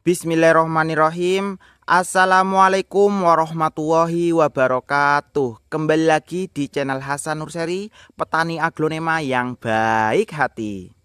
Bismillahirrahmanirrahim. Assalamualaikum warahmatullahi wabarakatuh. Kembali lagi di channel Hasan Nurseri, petani aglonema yang baik hati.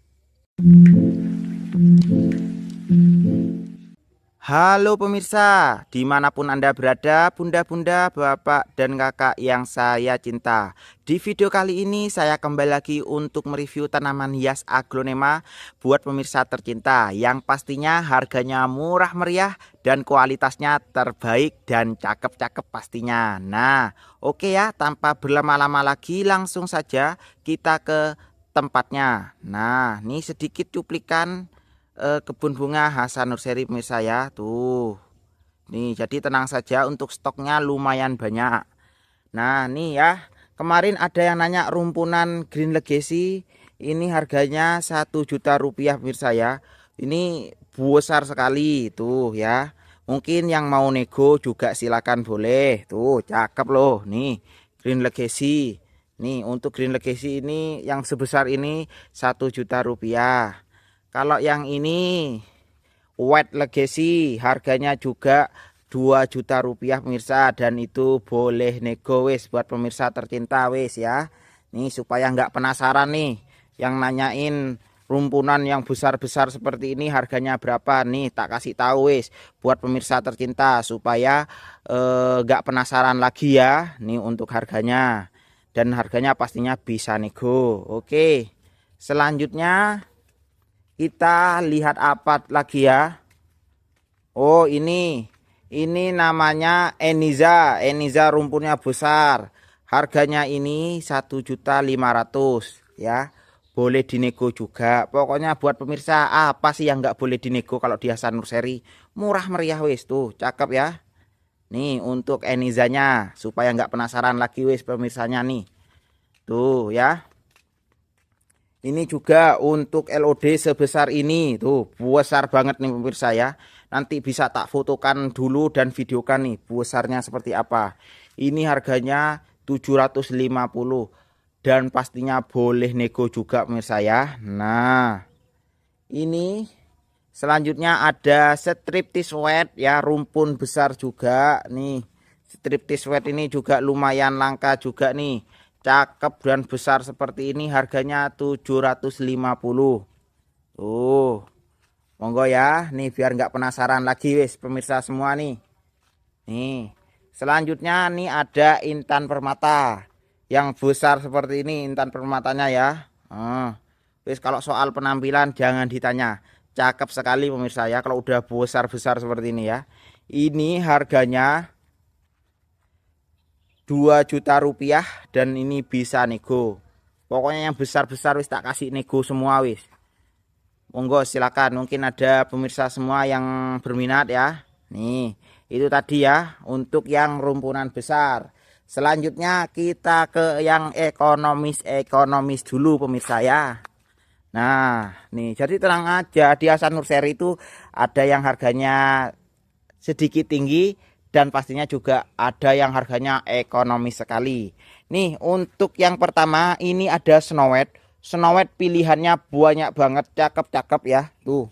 Halo pemirsa, dimanapun Anda berada, bunda-bunda, bapak, dan kakak yang saya cinta. Di video kali ini saya kembali lagi untuk mereview tanaman hias aglonema buat pemirsa tercinta, yang pastinya harganya murah meriah dan kualitasnya terbaik dan cakep-cakep pastinya. Nah, oke ya, tanpa berlama-lama lagi langsung saja kita ke tempatnya. Nah, ini sedikit cuplikan kebun bunga Hasan Nurseri pemirsa ya. Tuh. Nih, jadi tenang saja, untuk stoknya lumayan banyak. Nah, nih ya. Kemarin ada yang nanya rumpunan Green Legacy. Ini harganya 1 juta rupiah pemirsa ya. Ini besar sekali tuh ya. Mungkin yang mau nego juga silakan boleh. Tuh, cakep loh. Nih, Green Legacy. Nih, untuk Green Legacy ini yang sebesar ini 1 juta rupiah. Kalau yang ini White Legacy harganya juga 2 juta rupiah pemirsa, dan itu boleh nego wis buat pemirsa tercinta wis ya. Nih supaya nggak penasaran nih yang nanyain rumpunan yang besar-besar seperti ini harganya berapa, nih tak kasih tahu wis buat pemirsa tercinta supaya nggak penasaran lagi ya. Nih untuk harganya, dan harganya pastinya bisa nego. Oke, selanjutnya kita lihat apa lagi ya. Oh, ini namanya Eniza. Eniza rumpunnya besar. Harganya ini 1.500.000 ya. Boleh dinego juga. Pokoknya buat pemirsa, apa sih yang nggak boleh dinego kalau di Hasan Nurseri? Murah meriah wis tuh, cakep ya. Nih untuk Enizanya supaya nggak penasaran lagi wis pemirsanya nih. Tuh ya. Ini juga untuk LOD sebesar ini, tuh besar banget nih pemirsa ya. Nanti bisa tak fotokan dulu dan videokan nih besarnya seperti apa. Ini harganya 750 dan pastinya boleh nego juga pemirsa ya. Nah, ini selanjutnya ada striptis white ya, rumpun besar juga nih. Striptis white ini juga lumayan langka juga nih. Cakep dan besar seperti ini harganya 750. Tuh, monggo ya, nih biar nggak penasaran lagi wis pemirsa semua nih. Nih, selanjutnya nih ada intan permata yang besar seperti ini, intan permatanya ya. Wis kalau soal penampilan jangan ditanya, cakep sekali pemirsa ya kalau udah besar-besar seperti ini ya. Ini harganya 2 juta rupiah dan ini bisa nego. Pokoknya yang besar-besar wis tak kasih nego semua wis. Monggo silakan, mungkin ada pemirsa semua yang berminat ya. Nih, itu tadi ya untuk yang rumpunan besar. Selanjutnya kita ke yang ekonomis dulu pemirsa ya. Nah, nih jadi tenang aja, di Hasan Nurseri itu ada yang harganya sedikit tinggi dan pastinya juga ada yang harganya ekonomis sekali. Nih untuk yang pertama ini ada Snow White. Snow White pilihannya banyak banget, cakep-cakep ya. Tuh.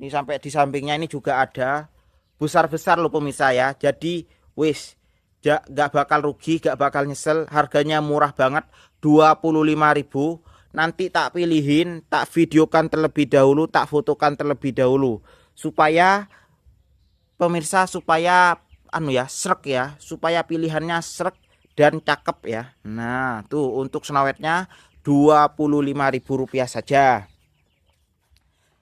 Ini sampai di sampingnya ini juga ada. Besar-besar loh pemirsa ya. Jadi wis gak bakal rugi, gak bakal nyesel. Harganya murah banget, 25.000. Nanti tak pilihin, tak videokan terlebih dahulu, tak fotokan terlebih dahulu supaya pemirsa, supaya anu ya, srek ya, supaya pilihannya srek dan cakep ya. Nah, tuh untuk senawetnya 25.000 rupiah saja.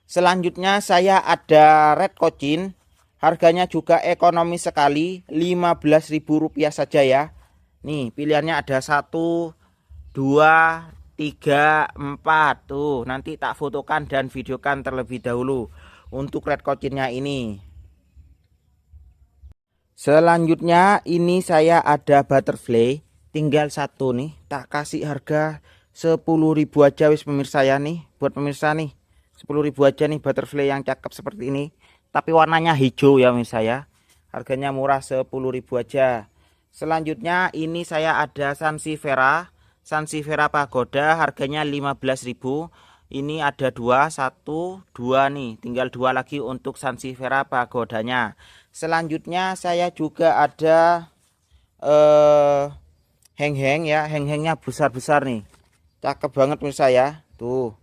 Selanjutnya saya ada red cochin. Harganya juga ekonomis sekali, 15.000 rupiah saja ya. Nih, pilihannya ada 1, 2, 3, 4. Tuh, nanti tak fotokan dan videokan terlebih dahulu untuk red cochinnya ini. Selanjutnya ini saya ada butterfly, tinggal satu nih, tak kasih harga 10.000 aja wis pemirsa ya. Nih buat pemirsa nih 10.000 aja nih butterfly yang cakep seperti ini, tapi warnanya hijau ya pemirsa ya. Harganya murah 10.000 aja. Selanjutnya ini saya ada Sansevieria Pagoda, harganya 15.000. Ini ada dua, satu, dua nih. Tinggal dua lagi untuk Sansevieria pagodanya. Selanjutnya saya juga ada heng-heng ya. Heng-hengnya besar-besar nih. Cakep banget menurut saya. Tuh.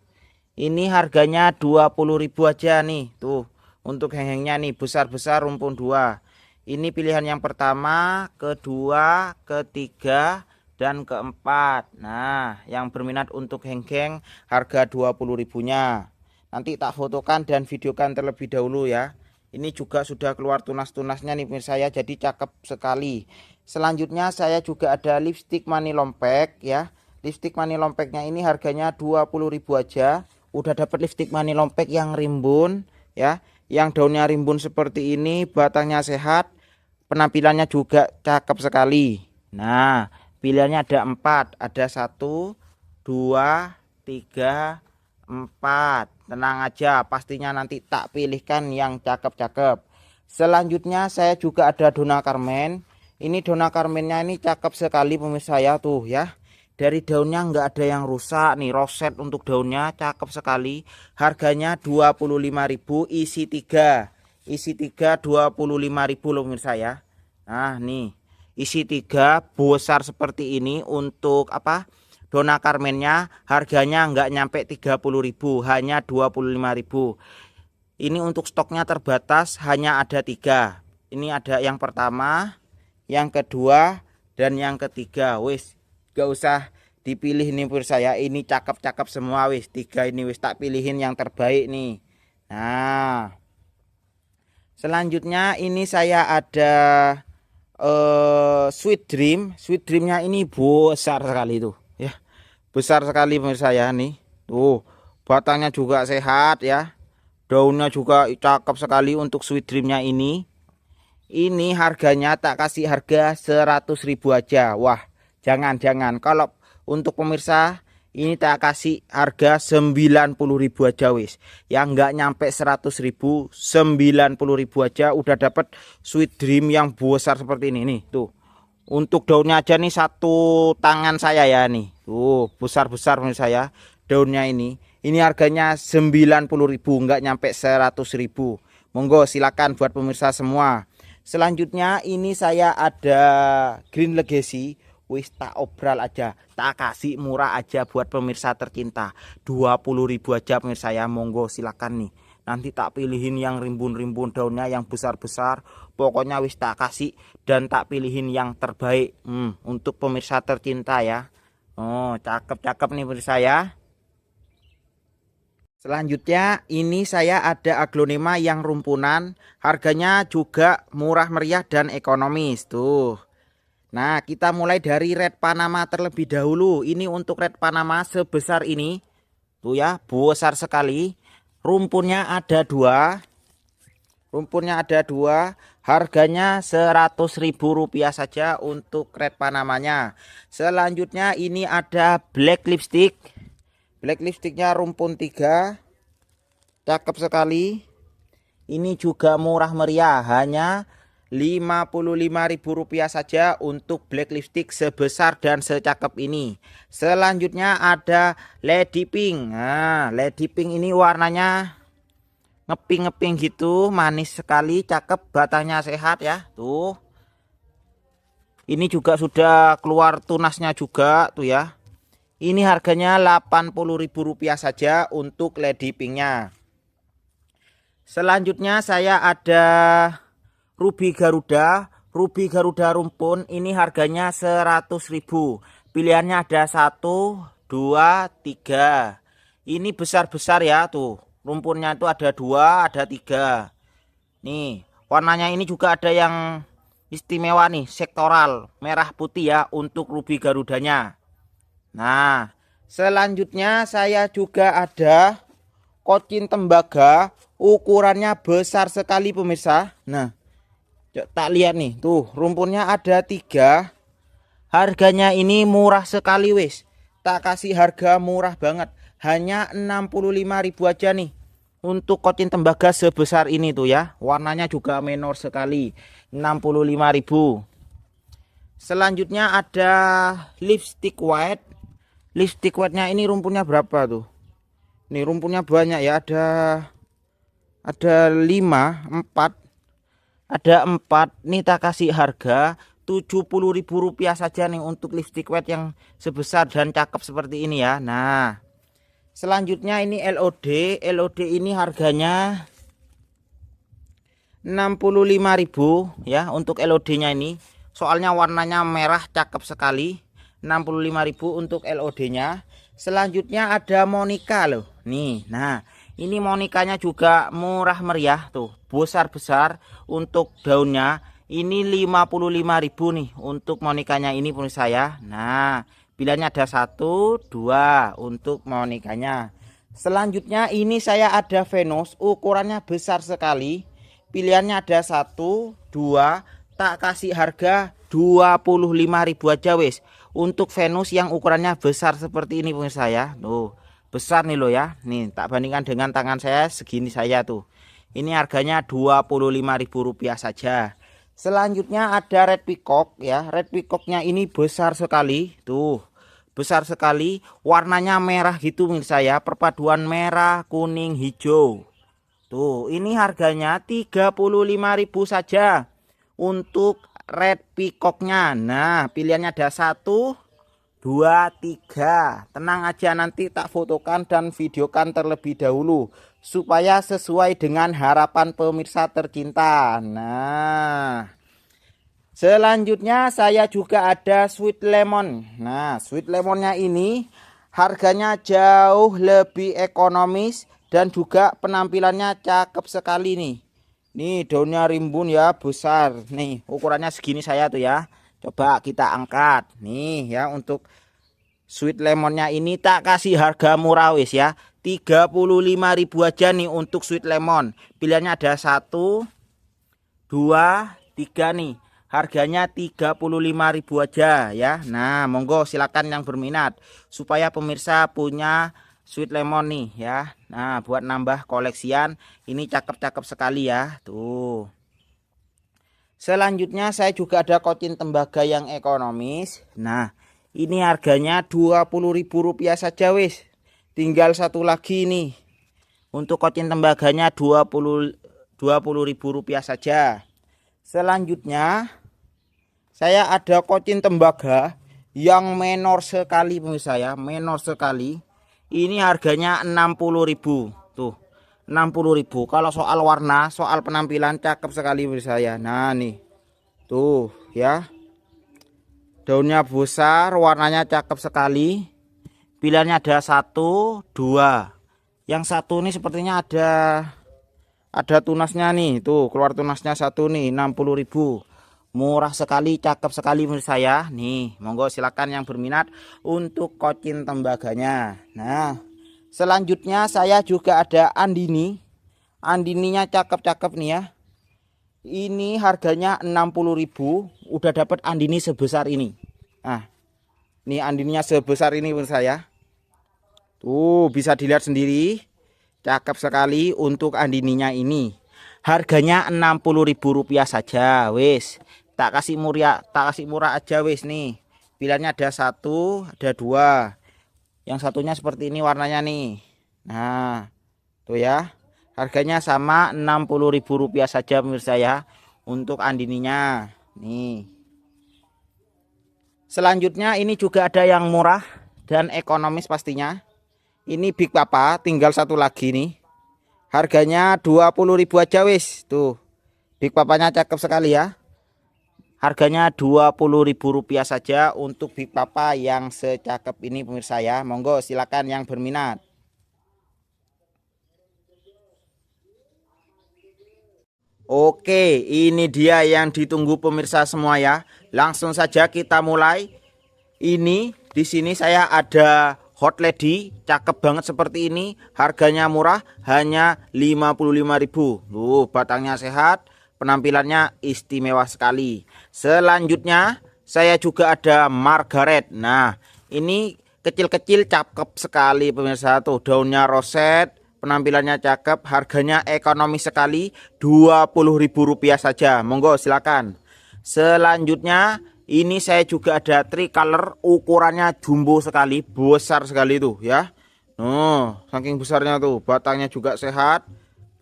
Ini harganya 20.000 aja nih. Tuh. Untuk heng-hengnya nih besar-besar rumpun dua. Ini pilihan yang pertama, kedua, ketiga, dan keempat. Nah, yang berminat untuk heng-heng harga 20.000-nya. Nanti tak fotokan dan videokan terlebih dahulu ya. Ini juga sudah keluar tunas-tunasnya nih pemirsa ya, jadi cakep sekali. Selanjutnya saya juga ada lipstick mani lompek ya. Lipstick mani lompeknya ini harganya 20.000 aja. Udah dapat lipstick mani lompek yang rimbun ya. Yang daunnya rimbun seperti ini, batangnya sehat. Penampilannya juga cakep sekali. Nah, pilihannya ada 4. Ada 1, 2, 3, 4. Tenang aja, pastinya nanti tak pilihkan yang cakep-cakep. Selanjutnya saya juga ada Donna Kamen. Ini Donna Kamennya ini cakep sekali pemirsa ya, tuh ya. Dari daunnya nggak ada yang rusak nih, roset untuk daunnya cakep sekali. Harganya 25.000, isi 3. Isi 3 25.000 loh pemirsa ya. Nah nih isi 3 besar seperti ini. Untuk apa, Donna Kamennya harganya nggak nyampe 30.000, hanya 25.000. Ini untuk stoknya terbatas, hanya ada 3. Ini ada yang pertama, yang kedua, dan yang ketiga. Wis gak usah dipilih nih pemirsa ya, ini cakep-cakep semua. Wis 3 ini wis tak pilihin yang terbaik nih. Nah, selanjutnya ini saya ada Sweet Dream. Sweet Dreamnya ini besar sekali tuh ya, besar sekali pemirsa ya nih. Tuh batangnya juga sehat ya, daunnya juga cakep sekali untuk Sweet Dreamnya ini. Ini harganya tak kasih harga 100.000 aja. Wah, jangan. Kalau untuk pemirsa ini tak kasih harga 90.000 aja wis. Yang nggak nyampe 100.000, 90.000 aja udah dapat Sweet Dream yang besar seperti ini nih. Tuh. Untuk daunnya aja nih satu tangan saya ya nih. Tuh, besar-besar pemirsa ya. Daunnya ini. Ini harganya 90.000, nggak nyampe 100.000. Monggo silakan buat pemirsa semua. Selanjutnya ini saya ada Green Legacy. Wis tak obral aja, tak kasih murah aja buat pemirsa tercinta, 20.000 aja pemirsa ya. Monggo silakan nih. Nanti tak pilihin yang rimbun-rimbun daunnya, yang besar-besar. Pokoknya wis tak kasih dan tak pilihin yang terbaik untuk pemirsa tercinta ya. Oh, cakep-cakep nih pemirsa ya. Selanjutnya ini saya ada aglonema yang rumpunan, harganya juga murah meriah dan ekonomis tuh. Nah, kita mulai dari Red Panama terlebih dahulu. Ini untuk Red Panama sebesar ini. Tuh ya, besar sekali. Rumpunnya ada 2. Harganya 100.000 rupiah saja untuk Red Panamanya. Selanjutnya ini ada Black Lipstick. Black Lipsticknya rumpun 3. Cakep sekali. Ini juga murah meriah, hanya 55.000 rupiah saja untuk Black Lipstick sebesar dan secakep ini. Selanjutnya ada Lady Pink. Nah, Lady Pink ini warnanya ngeping-ngeping gitu, manis sekali, cakep, batangnya sehat ya. Tuh. Ini juga sudah keluar tunasnya juga tuh ya. Ini harganya 80.000 rupiah saja untuk Lady Pinknya. Selanjutnya saya ada Ruby Garuda. Ruby Garuda rumpun ini harganya 100.000. Pilihannya ada 1, 2, 3. Ini besar-besar ya tuh. Rumpunnya itu ada 2, ada 3. Nih, warnanya ini juga ada yang istimewa nih, sektoral, merah putih ya untuk Ruby Garudanya. Nah, selanjutnya saya juga ada kocin tembaga, ukurannya besar sekali pemirsa. Nah, tak lihat nih, tuh rumpunnya ada 3. Harganya ini murah sekali wis. Tak kasih harga murah banget, hanya 65.000 aja nih. Untuk kocin tembaga sebesar ini tuh ya. Warnanya juga menor sekali, 65.000. Selanjutnya ada lipstick white. Lipstick white-nya ini rumpunnya berapa tuh? Nih rumputnya banyak ya, ada 5, 4, ada 4. Nih tak kasih harga Rp70.000 saja nih untuk lipstick wet yang sebesar dan cakep seperti ini ya. Nah, selanjutnya ini LOD. LOD ini harganya 65.000 ya untuk LOD-nya ini. Soalnya warnanya merah cakep sekali. 65.000 untuk LOD-nya. Selanjutnya ada Monica loh. Nih, nah, ini Monicanya juga murah meriah tuh, besar-besar untuk daunnya. Ini 55.000 nih untuk Monicanya ini punya saya. Nah, pilihannya ada 1, 2 untuk Monicanya. Selanjutnya ini saya ada Venus, ukurannya besar sekali. Pilihannya ada 1, 2, tak kasih harga 25.000 aja wes. Untuk Venus yang ukurannya besar seperti ini punya saya. Tuh, besar nih loh ya. Nih, tak bandingkan dengan tangan saya segini saya tuh. Ini harganya Rp25.000 saja. Selanjutnya ada Red Peacock ya. Red Peacocknya ini besar sekali. Tuh, besar sekali. Warnanya merah gitu menurut saya. Perpaduan merah, kuning, hijau. Tuh, ini harganya Rp35.000 saja untuk Red Peacocknya. Nah, pilihannya ada 1, 2, 3. Tenang aja, nanti tak fotokan dan videokan terlebih dahulu supaya sesuai dengan harapan pemirsa tercinta. Nah, selanjutnya saya juga ada Sweet Lemon. Nah, Sweet Lemonnya ini harganya jauh lebih ekonomis dan juga penampilannya cakep sekali nih. Nih daunnya rimbun ya, besar. Nih ukurannya segini saya tuh ya. Coba kita angkat. Nih ya, untuk Sweet Lemonnya ini tak kasih harga murah wis ya. 35.000 aja nih untuk Sweet Lemon. Pilihannya ada 1, 2, 3 nih. Harganya 35.000 aja ya. Nah, monggo silakan yang berminat supaya pemirsa punya Sweet Lemon nih ya. Nah, buat nambah koleksian ini cakep-cakep sekali ya. Tuh. Selanjutnya saya juga ada kocin tembaga yang ekonomis. Nah, ini harganya Rp20.000 saja wis. Tinggal satu lagi nih. Untuk kocin tembaganya Rp20.000 saja. Selanjutnya saya ada kocin tembaga yang menor sekali pemirsa ya, menor sekali. Ini harganya 60.000. Tuh, 60.000. Kalau soal warna, soal penampilan cakep sekali pemirsa ya. Nah, nih. Tuh, ya. Daunnya besar, warnanya cakep sekali. Pilihannya ada 1, 2. Yang satu ini sepertinya ada tunasnya nih. Tuh, keluar tunasnya satu nih, 60.000. Murah sekali, cakep sekali menurut saya. Nih, monggo silakan yang berminat untuk kocin tembaganya. Nah, selanjutnya saya juga ada Andini. Andininya cakep-cakep nih ya. Ini harganya 60.000. Udah dapat Andini sebesar ini. Nah, nih Andininya sebesar ini menurut saya. Tuh, bisa dilihat sendiri. Cakep sekali untuk Andininya ini. Harganya Rp60.000 saja, wis. Tak kasih murah aja wis nih. Pilihannya ada 1, ada 2. Yang satunya seperti ini warnanya nih. Nah, tuh ya. Harganya sama Rp60.000 saja pemirsa ya. Untuk Andininya. Nih. Selanjutnya ini juga ada yang murah dan ekonomis pastinya. Ini Big Papa, tinggal satu lagi nih. Harganya Rp20.000 aja wis. Tuh. Big Papanya cakep sekali ya. Harganya Rp20.000 saja untuk Big Papa yang secakep ini pemirsa ya. Monggo silakan yang berminat. Oke, ini dia yang ditunggu pemirsa semua ya. Langsung saja kita mulai. Ini di sini saya ada Hot Lady, cakep banget seperti ini. Harganya murah, hanya Rp55.000. Batangnya sehat, penampilannya istimewa sekali. Selanjutnya saya juga ada Margaret. Nah, ini kecil-kecil cakep sekali pemirsa. Tuh daunnya roset, penampilannya cakep, harganya ekonomis sekali, Rp20.000 saja. Monggo silakan. Selanjutnya ini saya juga ada tricolor, ukurannya jumbo sekali, besar sekali tuh ya. Saking besarnya tuh, batangnya juga sehat,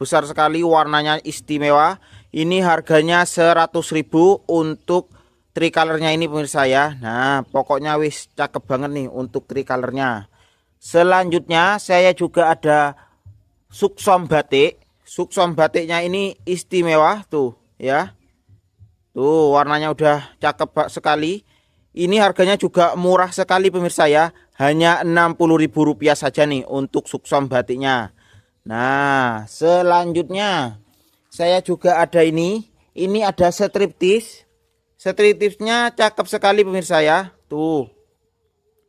besar sekali, warnanya istimewa. Ini harganya 100.000 untuk tricolornya ini pemirsa ya. Nah, pokoknya wis cakep banget nih untuk tricolornya. Selanjutnya saya juga ada suksom batik. Suksom batiknya ini istimewa tuh ya. Tuh warnanya udah cakep sekali. Ini harganya juga murah sekali pemirsa ya. Hanya Rp60.000 saja nih untuk suksom batiknya. Nah selanjutnya saya juga ada ini. Ini ada striptis. Striptisnya cakep sekali pemirsa ya. Tuh.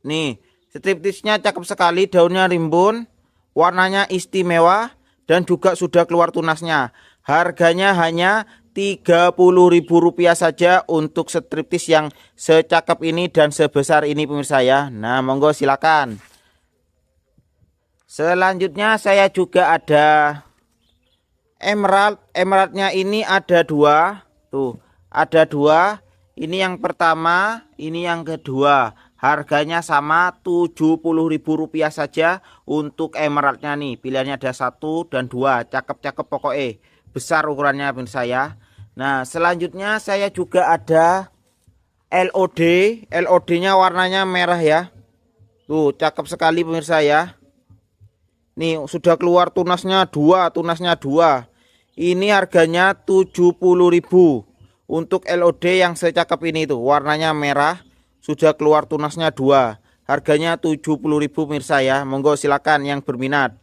Nih striptisnya cakep sekali. Daunnya rimbun. Warnanya istimewa. Dan juga sudah keluar tunasnya. Harganya hanya Rp30.000 saja untuk striptis yang secakep ini dan sebesar ini pemirsa ya. Nah monggo silakan. Selanjutnya saya juga ada emerald. Emeraldnya ini ada dua. Tuh ada dua. Ini yang pertama, ini yang kedua. Harganya sama Rp70.000 saja untuk emeraldnya nih. Pilihannya ada 1 dan 2. Cakep-cakep pokoknya. Besar ukurannya pemirsa ya. Nah selanjutnya saya juga ada LOD. LOD-nya warnanya merah ya. Tuh cakep sekali pemirsa ya. Nih sudah keluar tunasnya 2. Tunasnya 2. Ini harganya Rp70.000 untuk LOD yang secakep ini tuh. Warnanya merah. Sudah keluar tunasnya 2. Harganya Rp70.000 pemirsa ya. Monggo silakan yang berminat.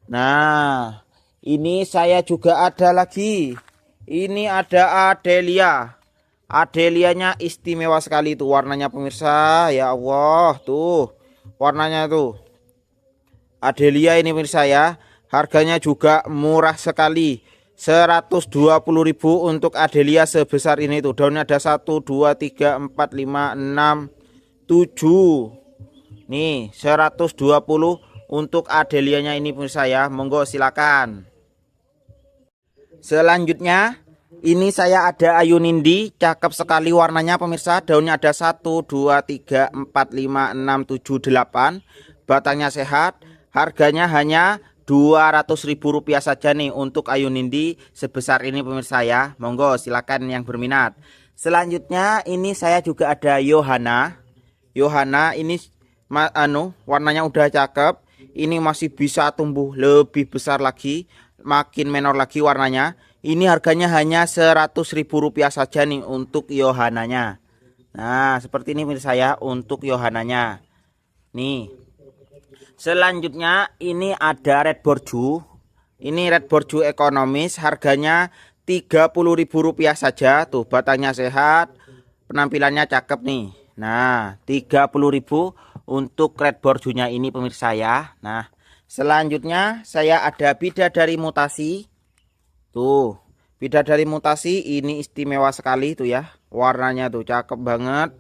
Nah ini saya juga ada lagi. Ini ada Adelia. Adelianya istimewa sekali tuh warnanya pemirsa. Ya Allah tuh warnanya tuh. Adelia ini pemirsa ya. Harganya juga murah sekali. Rp120.000 untuk Adelia sebesar ini tuh. Daunnya ada 1, 2, 3, 4, 5, 6, 7. Nih 120 untuk Adelianya ini pemirsa ya. Monggo silakan. Selanjutnya ini saya ada Ayu Nindi. Cakep sekali warnanya pemirsa. Daunnya ada 1, 2, 3, 4, 5, 6, 7, 8. Batangnya sehat. Harganya hanya Rp200.000 saja nih untuk Ayu Nindi sebesar ini pemirsa ya. Monggo silakan yang berminat. Selanjutnya ini saya juga ada Yohana. Yohana ini warnanya udah cakep. Ini masih bisa tumbuh lebih besar lagi, makin menor lagi warnanya. Ini harganya hanya Rp100.000 saja nih untuk Yohananya. Nah seperti ini pemirsa ya untuk Yohananya. Nih selanjutnya ini ada red borju. Ini red borju ekonomis. Harganya Rp30.000 saja. Tuh batangnya sehat, penampilannya cakep nih. Nah 30.000 untuk red borjunya ini pemirsa ya. Nah selanjutnya saya ada bidadari mutasi. Tuh bidadari mutasi ini istimewa sekali tuh ya. Warnanya tuh cakep banget.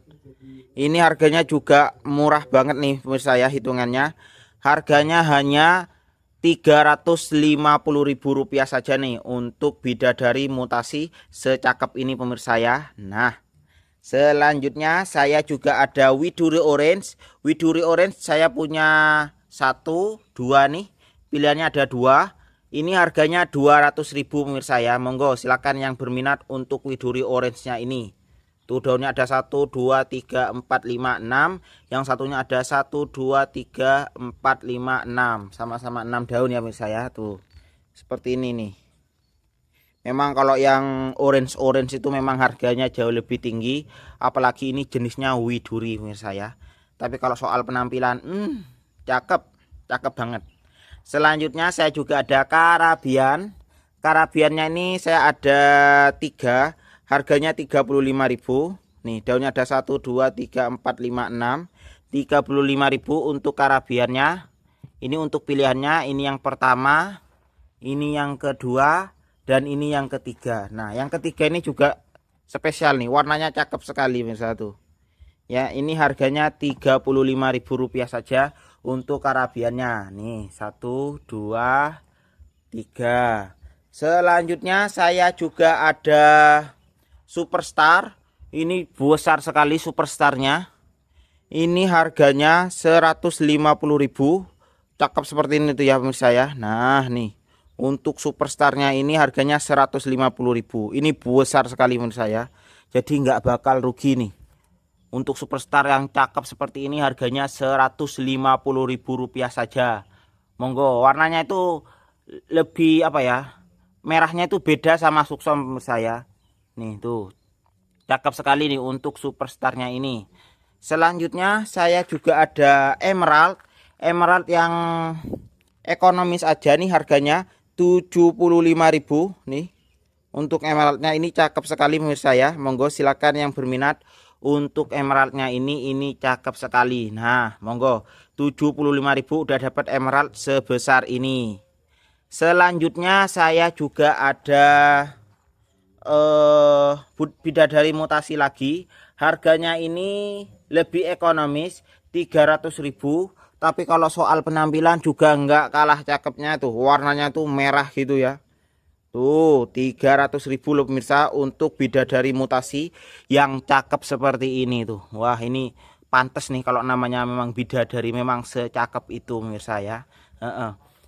Ini harganya juga murah banget nih pemirsa ya hitungannya. Harganya hanya Rp350.000 saja nih untuk bidadari mutasi secakep ini pemirsa ya. Nah selanjutnya saya juga ada widuri orange. Widuri orange saya punya 1, 2 nih. Pilihannya ada 2. Ini harganya Rp200.000 pemirsa ya. Monggo silakan yang berminat untuk widuri orange-nya ini. Tuh daunnya ada 1, 2, 3, 4, 5, 6. Yang satunya ada 1, 2, 3, 4, 5, 6. Sama-sama 6 daun ya pemirsa ya. Tuh seperti ini nih. Memang kalau yang orange itu memang harganya jauh lebih tinggi. Apalagi ini jenisnya widuri pemirsa ya. Tapi kalau soal penampilan cakep, cakep banget. Selanjutnya saya juga ada Karabian. Karabiannya ini saya ada 3. Harganya Rp35.000. Nih daunnya ada 1, 2, 3, 4, 5, 6. Rp35.000 untuk Karabiannya. Ini untuk pilihannya. Ini yang pertama, ini yang kedua, dan ini yang ketiga. Nah yang ketiga ini juga spesial nih. Warnanya cakep sekali pemirsa tuh. Ya ini harganya Rp35.000 saja untuk Karabiannya. Nih 1, 2, 3. Selanjutnya saya juga ada Superstar. Ini besar sekali Superstarnya. Ini harganya Rp150.000. cakep seperti ini tuh ya pemirsa ya. Nah nih untuk superstarnya ini harganya 150.000. Ini besar sekali pemirsa ya, jadi nggak bakal rugi nih. Untuk superstar yang cakep seperti ini harganya 150.000 rupiah saja. Monggo, warnanya itu lebih apa ya, merahnya itu beda sama suksom pemirsa ya. Nih tuh cakep sekali nih untuk superstarnya ini. Selanjutnya saya juga ada emerald. Emerald yang ekonomis aja nih harganya 75.000 nih. Untuk emeraldnya ini cakep sekali pemirsa ya. Monggo silakan yang berminat untuk emeraldnya ini cakep sekali. Nah monggo 75.000 udah dapat emerald sebesar ini. Selanjutnya saya juga ada bidadari mutasi lagi. Harganya ini lebih ekonomis 300.000, tapi kalau soal penampilan juga enggak kalah cakepnya tuh. Warnanya tuh merah gitu ya. Tuh 300.000 loh pemirsa untuk bidadari mutasi yang cakep seperti ini tuh. Wah ini pantas nih kalau namanya memang bidadari, memang secakep itu pemirsa ya.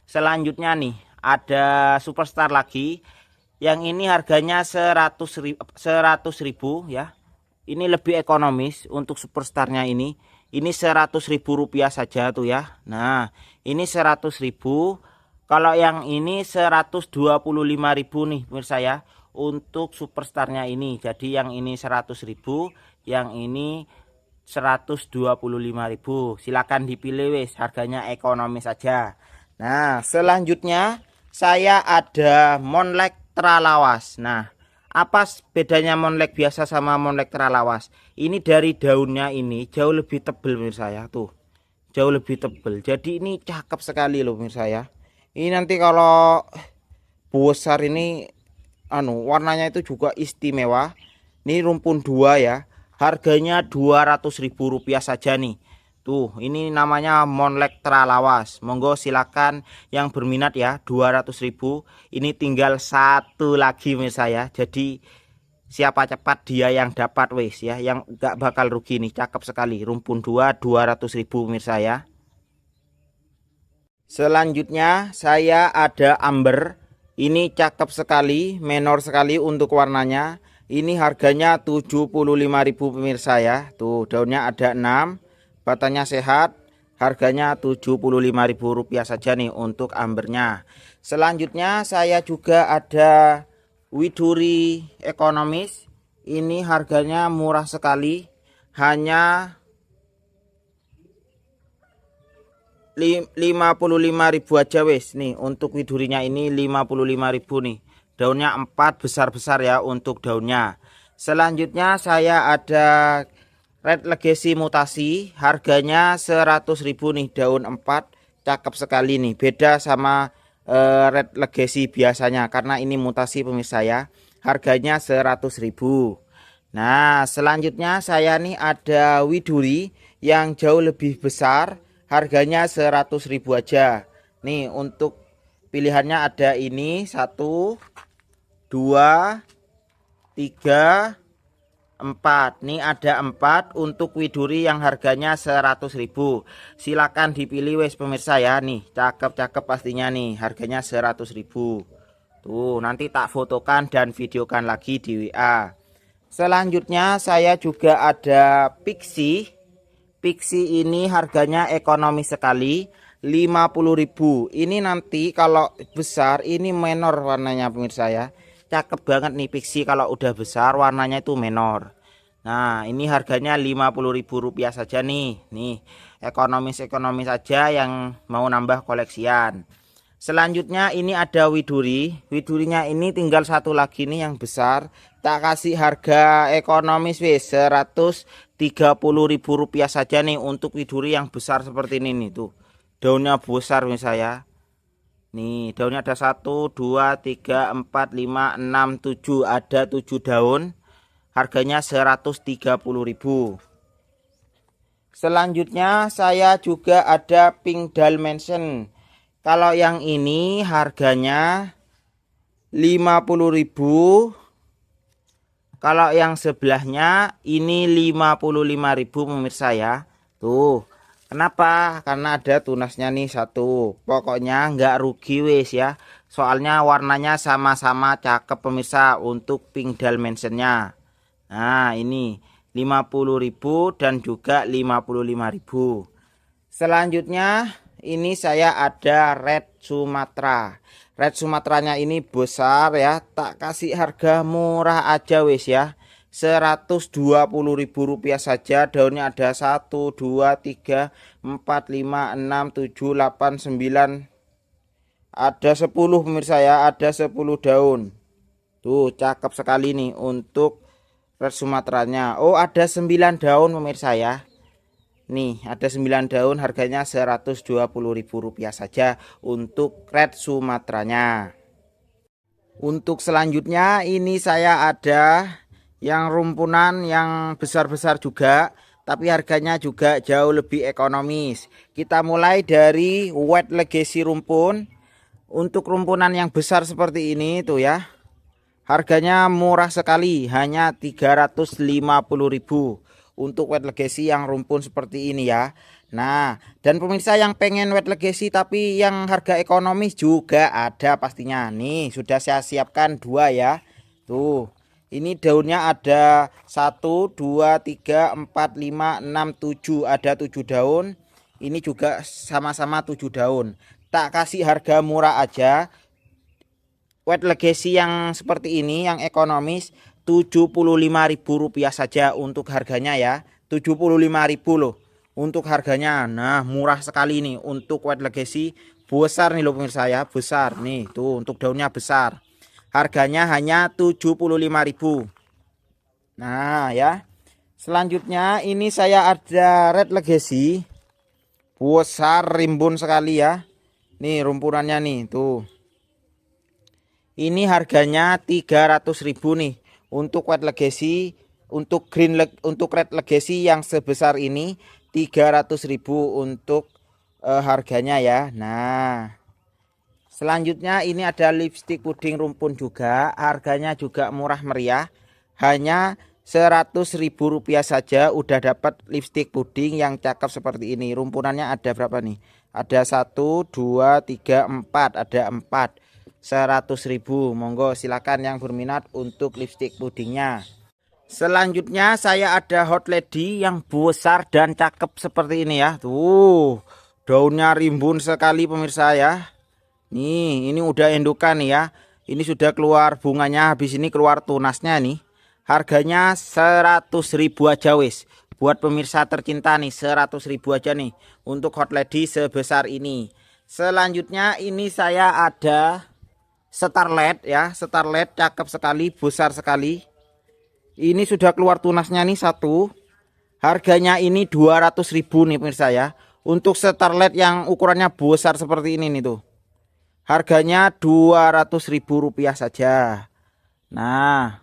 Selanjutnya nih ada superstar lagi. Yang ini harganya 100.000 ya. Ini lebih ekonomis untuk superstarnya ini. Ini 100.000 rupiah saja tuh ya. Nah ini 100.000. Kalau yang ini 125.000 nih pemirsa ya. Untuk superstarnya ini. Jadi yang ini 100.000, yang ini 125.000. Silakan dipilih wis, harganya ekonomis saja. Nah selanjutnya saya ada monlek teralawas. Nah apa bedanya monlek biasa sama monlek teralawas? Ini dari daunnya ini jauh lebih tebal pemirsa ya. Tuh jauh lebih tebal, jadi ini cakep sekali loh pemirsa ya. Ini nanti kalau besar ini warnanya itu juga istimewa. Ini rumpun 2 ya, harganya 200.000 rupiah saja nih. Tuh ini namanya monlek teralawas. Monggo silakan yang berminat ya, 200.000. Ini tinggal satu lagi pemirsa ya. Jadi siapa cepat dia yang dapat wis ya, yang gak bakal rugi nih. Cakep sekali, rumpun 2 200.000 pemirsa ya. Selanjutnya saya ada amber. Ini cakep sekali, menor sekali untuk warnanya. Ini harganya 75.000 pemirsa ya. Tuh daunnya ada 6, batanya sehat. Harganya 75.000 rupiah saja nih untuk ambernya. Selanjutnya saya juga ada widuri ekonomis. Ini harganya murah sekali, hanya 55.000 aja wes nih. Untuk widurinya ini 55.000 nih. Daunnya 4 besar-besar ya untuk daunnya. Selanjutnya saya ada red legacy mutasi, harganya 100.000 nih, daun 4, cakep sekali nih. Beda sama red legacy biasanya karena ini mutasi pemirsa ya. Harganya 100.000. Nah selanjutnya saya nih ada widuri yang jauh lebih besar, harganya 100.000 aja nih. Untuk pilihannya ada ini 1, 2, 3, 4. Nih ada 4 untuk widuri yang harganya 100.000. Silakan dipilih wes pemirsa ya. Nih cakep-cakep pastinya nih, harganya 100.000. Tuh nanti tak fotokan dan videokan lagi di WA. Selanjutnya saya juga ada pixie. Pixie ini harganya ekonomis sekali, 50.000. Ini nanti kalau besar ini menor warnanya pemirsa ya. Cakep banget nih pixie kalau udah besar warnanya itu menor. Nah ini harganya 50.000 rupiah saja nih. Nih ekonomis-ekonomis saja yang mau nambah koleksian. Selanjutnya ini ada widuri. Widurinya ini tinggal satu lagi nih yang besar. Tak kasih harga ekonomis wis 130.000 rupiah saja nih untuk widuri yang besar seperti ini nih. Tuh daunnya besar nih saya. Nih daunnya ada 1, 2, 3, 4, 5, 6, 7. Ada 7 daun. Harganya 130.000. Selanjutnya saya juga ada pink dimension. Kalau yang ini harganya 50.000. Kalau yang sebelahnya ini 55.000 pemirsa ya. Tuh Kenapa? Karena ada tunasnya nih satu. Pokoknya nggak rugi wis ya. Soalnya warnanya sama-sama cakep pemirsa untuk pink dimensionnya. Nah ini 50.000 dan juga 55.000. Selanjutnya ini saya ada red Sumatera. Red Sumateranya ini besar ya. Tak kasih harga murah aja wis ya. Rp120.000 saja. Daunnya ada 1 2 3 4 5 6 7 8 9, ada 10 pemirsa ya, ada 10 daun. Tuh cakep sekali nih untuk red Sumateranya. Oh ada 9 daun pemirsa ya. Nih ada 9 daun, harganya Rp120.000 saja untuk red Sumateranya. Untuk selanjutnya ini saya ada yang rumpunan yang besar-besar juga, tapi harganya juga jauh lebih ekonomis. Kita mulai dari White Legacy rumpun. Untuk rumpunan yang besar seperti ini tuh ya, harganya murah sekali, hanya Rp350.000 untuk White Legacy yang rumpun seperti ini ya. Nah, dan pemirsa yang pengen White Legacy tapi yang harga ekonomis juga ada pastinya. Nih, sudah saya siapkan 2 ya. Tuh. Ini daunnya ada 1 2 3 4 5 6 7, ada 7 daun. Ini juga sama-sama 7 daun. Tak kasih harga murah aja. White Legacy yang seperti ini yang ekonomis Rp75.000 saja untuk harganya ya. 75.000 loh untuk harganya. Nah murah sekali nih untuk White Legacy. Besar nih loh pemirsa ya, besar nih tuh, untuk daunnya besar. Harganya hanya 75.000. Nah ya, selanjutnya ini saya ada Red Legacy. Besar rimbun sekali ya. Nih rumpunannya nih tuh. Ini harganya 300.000 nih untuk White Legacy. Untuk untuk Red Legacy yang sebesar ini 300.000 untuk harganya ya. Nah selanjutnya ini ada lipstick puding rumpun juga, harganya juga murah meriah, hanya Rp100.000 saja udah dapat lipstick puding yang cakep seperti ini. Rumpunannya ada berapa nih? Ada 1 2 3 4, ada 4. 100.000. Monggo silakan yang berminat untuk lipstick pudingnya. Selanjutnya saya ada Hot Lady yang besar dan cakep seperti ini ya. Tuh daunnya rimbun sekali pemirsa ya. Nih ini udah indukan nih ya. Ini sudah keluar bunganya, habis ini keluar tunasnya nih. Harganya 100.000 aja wis. Buat pemirsa tercinta nih 100.000 aja nih untuk Hot Lady sebesar ini. Selanjutnya ini saya ada Starlet ya. Starlet cakep sekali, besar sekali. Ini sudah keluar tunasnya nih satu. Harganya ini 200.000 nih pemirsa ya. Untuk Starlet yang ukurannya besar seperti ini nih tuh. Harganya Rp200.000 saja. Nah,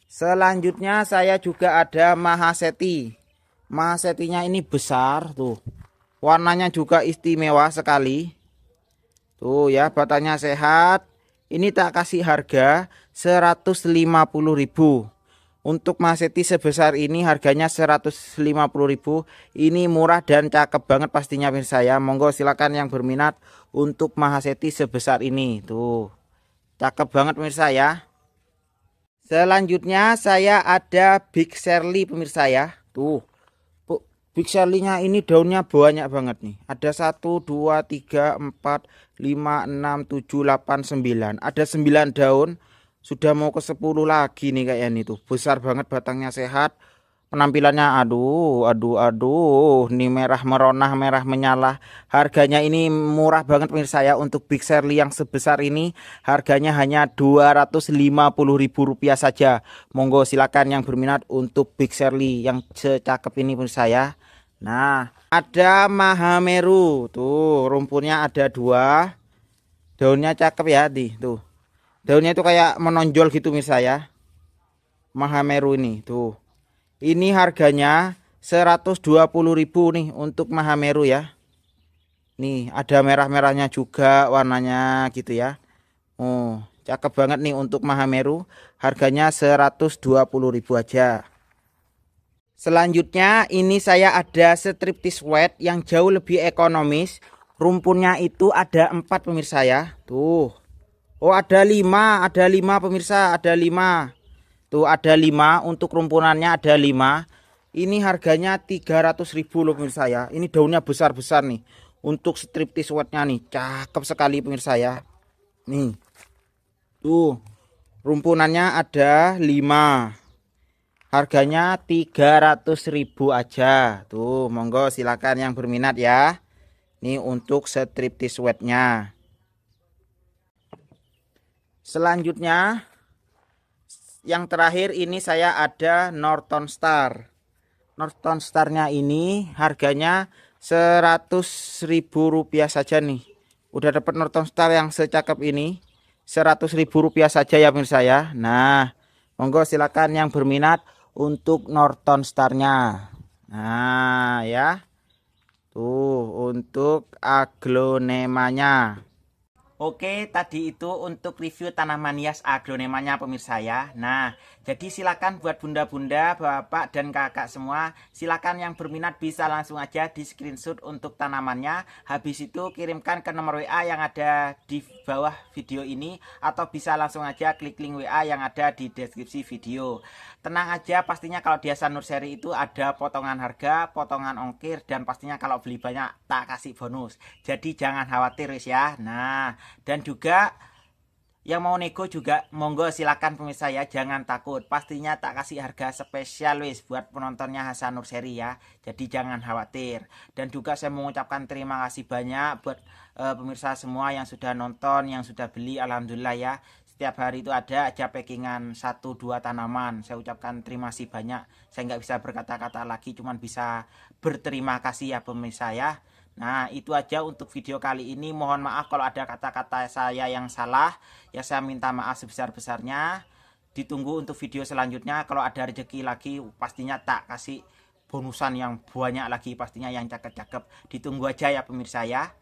selanjutnya saya juga ada Mahaseti. Mahasetinya ini besar tuh. Warnanya juga istimewa sekali. Tuh ya, batangnya sehat. Ini tak kasih harga Rp150.000. Untuk Mahaseti sebesar ini harganya Rp150.000. Ini murah dan cakep banget pastinya pemirsa ya. Monggo silakan yang berminat untuk Mahaseti sebesar ini. Tuh. Cakep banget pemirsa ya. Selanjutnya saya ada Big Shirley pemirsa ya. Tuh. Big Shirley-nya ini daunnya banyak banget nih. Ada 1 2 3 4 5 6 7 8 9. Ada 9 daun. Sudah mau ke 10 lagi nih kayaknya tuh. Besar banget, batangnya sehat. Penampilannya aduh, ini merah meronah, merah menyala. Harganya ini murah banget pemirsa ya. Untuk Big Shirley yang sebesar ini harganya hanya Rp250.000 saja. Monggo silakan yang berminat untuk Big Shirley yang secakep ini pemirsa ya. Nah ada Mahameru. Tuh rumpunnya ada 2. Daunnya cakep ya tuh. Daunnya itu kayak menonjol gitu pemirsa ya. Mahameru ini tuh. Ini harganya Rp120.000 nih untuk Mahameru ya. Nih ada merah-merahnya juga warnanya gitu ya. Oh cakep banget nih untuk Mahameru. Harganya Rp120.000 aja. Selanjutnya ini saya ada striptease wet yang jauh lebih ekonomis. Rumpunnya itu ada 4 pemirsa ya. Tuh. Oh ada 5 pemirsa, ada 5. Tuh ada 5 untuk rumpunannya ada 5. Ini harganya 300.000 loh pemirsa ya. Ini daunnya besar-besar nih. Untuk striptease wetnya nih, cakep sekali pemirsa ya. Nih. Tuh. Rumpunannya ada 5. Harganya 300.000 aja. Tuh, monggo silakan yang berminat ya. Ini untuk striptease wetnya. Selanjutnya yang terakhir ini saya ada Norton Star. Norton Starnya ini harganya 100.000 rupiah saja nih. Udah dapat Norton Star yang secakep ini 100.000 rupiah saja ya pemirsa ya. Nah, monggo silakan yang berminat untuk Norton Starnya. Nah ya, tuh untuk aglonemanya. Oke, tadi itu untuk review tanaman hias aglonemanya pemirsa ya. Nah, jadi silakan buat bunda-bunda, bapak dan kakak semua, silakan yang berminat bisa langsung aja di screenshot untuk tanamannya. Habis itu kirimkan ke nomor WA yang ada di bawah video ini atau bisa langsung aja klik link WA yang ada di deskripsi video. Tenang aja, pastinya kalau di Hasan Nursery itu ada potongan harga, potongan ongkir, dan pastinya kalau beli banyak tak kasih bonus. Jadi jangan khawatir ya. Nah, dan juga yang mau nego juga monggo silakan pemirsa ya, jangan takut. Pastinya tak kasih harga spesial wis buat penontonnya Hasan Nursery ya. Jadi jangan khawatir. Dan juga saya mengucapkan terima kasih banyak buat pemirsa semua yang sudah nonton, yang sudah beli, alhamdulillah ya. Setiap hari itu ada aja packingan 1-2 tanaman. Saya ucapkan terima kasih banyak. Saya nggak bisa berkata-kata lagi, cuman bisa berterima kasih ya pemirsa ya. Nah, itu aja untuk video kali ini. Mohon maaf kalau ada kata-kata saya yang salah. Ya, saya minta maaf sebesar-besarnya. Ditunggu untuk video selanjutnya. Kalau ada rezeki lagi, pastinya tak kasih bonusan yang banyak lagi. Pastinya yang cakep-cakep. Ditunggu aja ya pemirsa ya.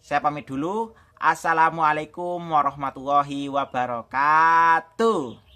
Saya pamit dulu. Assalamualaikum warahmatullahi wabarakatuh.